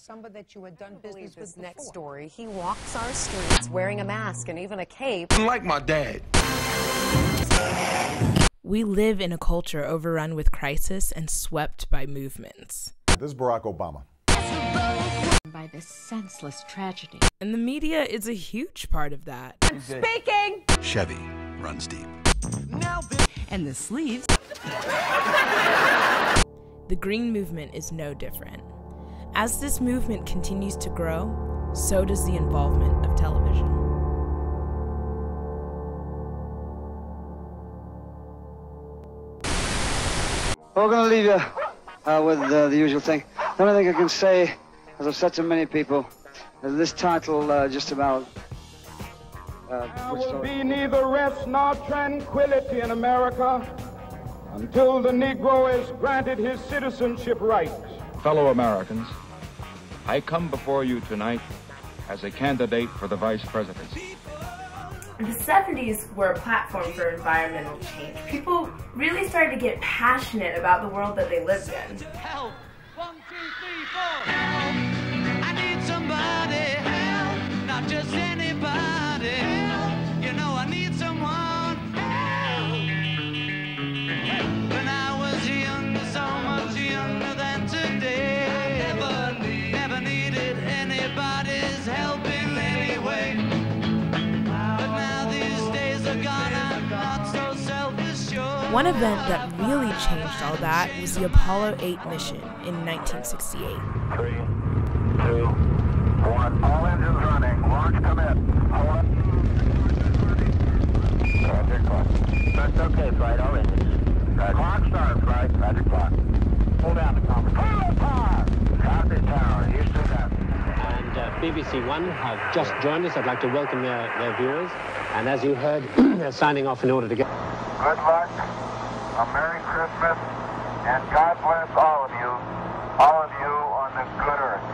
somebody that you had done business with next before. story. He walks our streets wearing a mask and even a cape. Like my dad. We live in a culture overrun with crisis and swept by movements. This is Barack Obama. By this senseless tragedy. And the media is a huge part of that. I'm speaking! Chevy runs deep. And the sleeves. The Green Movement is no different. As this movement continues to grow, so does the involvement of television. We're going to leave you with the usual thing. The only thing I can say, as I've said to many people, is this title just about... There will be neither rest nor tranquility in America until the Negro is granted his citizenship rights. Fellow Americans, I come before you tonight as a candidate for the vice presidency. The 70s were a platform for environmental change. People really started to get passionate about the world that they lived in. Help! 1, 2, 3, 4. Help! I need somebody. Help! Not just anybody. Help! You know I need someone. Help! When I was young, so much younger than today, I never needed anybody's help in any way. One event that really changed all that was the Apollo 8 mission in 1968. 3, 2, 1, all engines running, launch commit. Roger, clock. That's okay, flight, all engines. Clock start, flight, roger, clock. Hold down the conference. Hold power! Copy tower, Houston, copy. And BBC One have just joined us. I'd like to welcome their viewers. And as you heard, they're signing off in order to get... Good luck, a Merry Christmas, and God bless all of you on this good earth.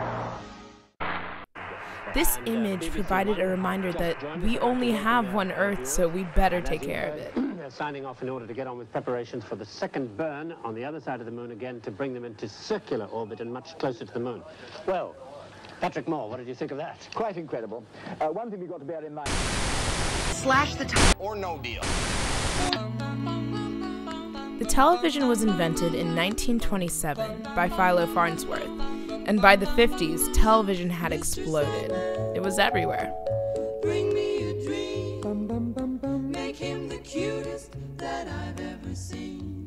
This image provided a reminder that we only have one Earth, so we'd better take care of it. They're signing off in order to get on with preparations for the second burn on the other side of the moon again to bring them into circular orbit and much closer to the moon. Well, Patrick Moore, what did you think of that? Quite incredible. One thing we've got to bear in mind... Slash the time or no deal. The television was invented in 1927 by Philo Farnsworth, and by the 50s, television had exploded. It was everywhere. Bring me a dream. Make him the cutest that I've ever seen.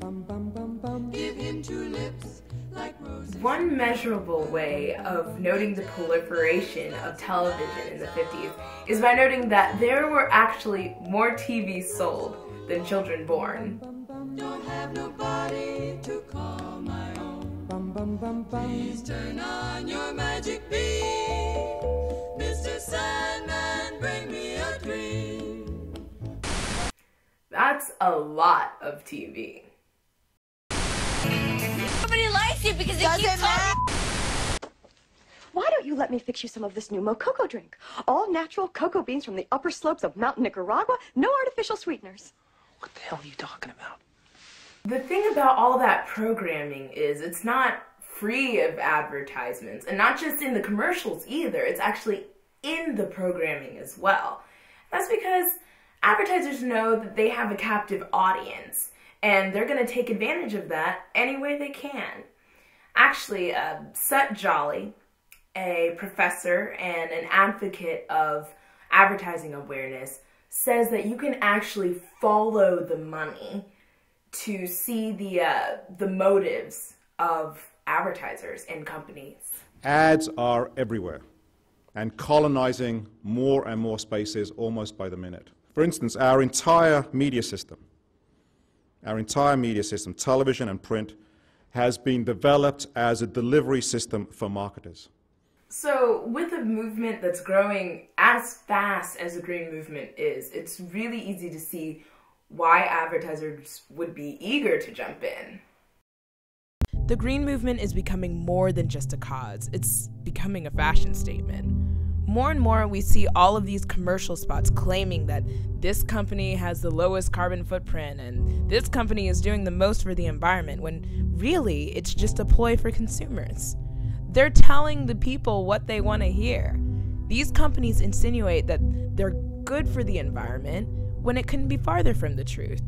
Give him 2 lips like roses. One measurable way of noting the proliferation of television in the 50s is by noting that there were actually more TVs sold than children born. Don't have nobody to call my own. Please turn on your magic beam. Mr. Sandman, bring me a dream. That's a lot of TV. Nobody likes you because it keeps talking. Why don't you let me fix you some of this new Mococo drink? All natural cocoa beans from the upper slopes of Mountain Nicaragua, no artificial sweeteners. What the hell are you talking about? The thing about all that programming is it's not free of advertisements, and not just in the commercials either, it's actually in the programming as well. That's because advertisers know that they have a captive audience, and they're going to take advantage of that any way they can. Actually, Jhally, a professor and an advocate of advertising awareness, says that you can actually follow the money to see the motives of advertisers and companies. Ads are everywhere and colonizing more and more spaces almost by the minute. For instance, our entire media system, television and print, has been developed as a delivery system for marketers. So with a movement that's growing as fast as the Green Movement is, it's really easy to see why advertisers would be eager to jump in. The Green Movement is becoming more than just a cause. It's becoming a fashion statement. More and more, we see all of these commercial spots claiming that this company has the lowest carbon footprint and this company is doing the most for the environment, when really it's just a ploy for consumers. They're telling the people what they want to hear. These companies insinuate that they're good for the environment when it couldn't be farther from the truth.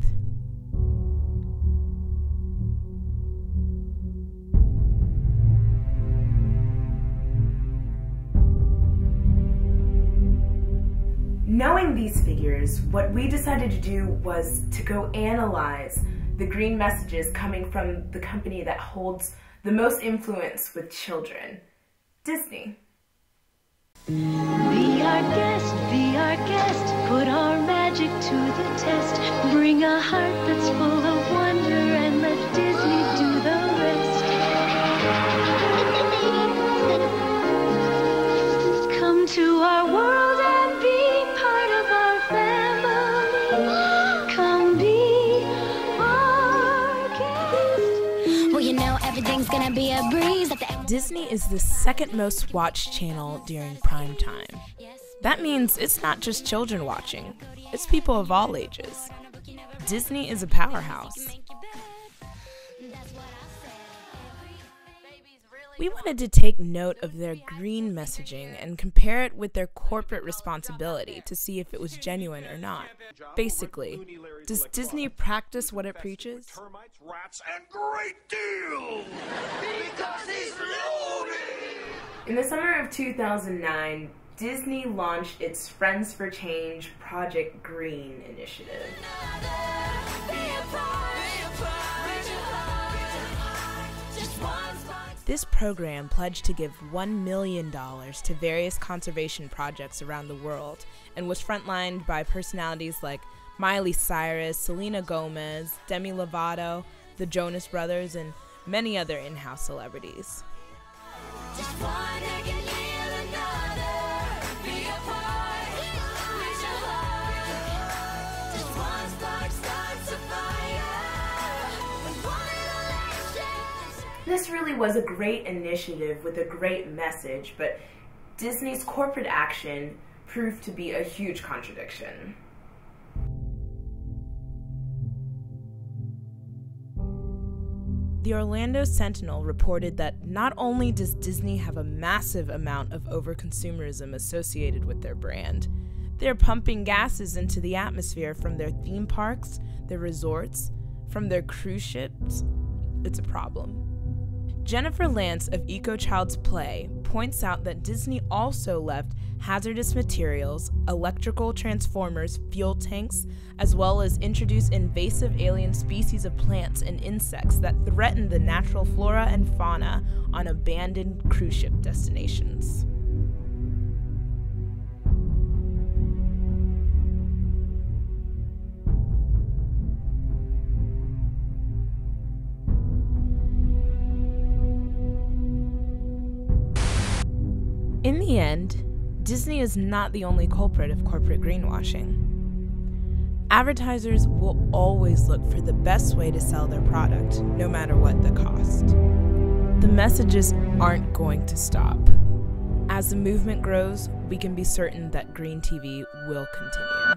Knowing these figures, what we decided to do was to go analyze the green messages coming from the company that holds the most influence with children, Disney. Be our guest, put our magic to the test. Bring a heart that's full of wonder and let Disney do the rest. Come to our world and be part of our family. Come be our guest. Well, you know everything's gonna be a breeze. Disney is the second most watched channel during prime time. That means it's not just children watching, it's people of all ages. Disney is a powerhouse. We wanted to take note of their green messaging and compare it with their corporate responsibility to see if it was genuine or not. Basically, does Disney practice what it preaches? Termites, rats, and great deals! Because he's loaded! In the summer of 2009, Disney launched its Friends for Change Project Green initiative. This program pledged to give $1 million to various conservation projects around the world and was frontlined by personalities like Miley Cyrus, Selena Gomez, Demi Lovato, the Jonas Brothers, and many other in-house celebrities. This really was a great initiative with a great message, but Disney's corporate action proved to be a huge contradiction. The Orlando Sentinel reported that not only does Disney have a massive amount of overconsumerism associated with their brand, they're pumping gases into the atmosphere from their theme parks, their resorts, from their cruise ships. It's a problem. Jennifer Lance of Eco Child's Play points out that Disney also left hazardous materials, electrical transformers, fuel tanks, as well as introduced invasive alien species of plants and insects that threaten the natural flora and fauna on abandoned cruise ship destinations. In the end, Disney is not the only culprit of corporate greenwashing. Advertisers will always look for the best way to sell their product, no matter what the cost. The messages aren't going to stop. As the movement grows, we can be certain that green TV will continue.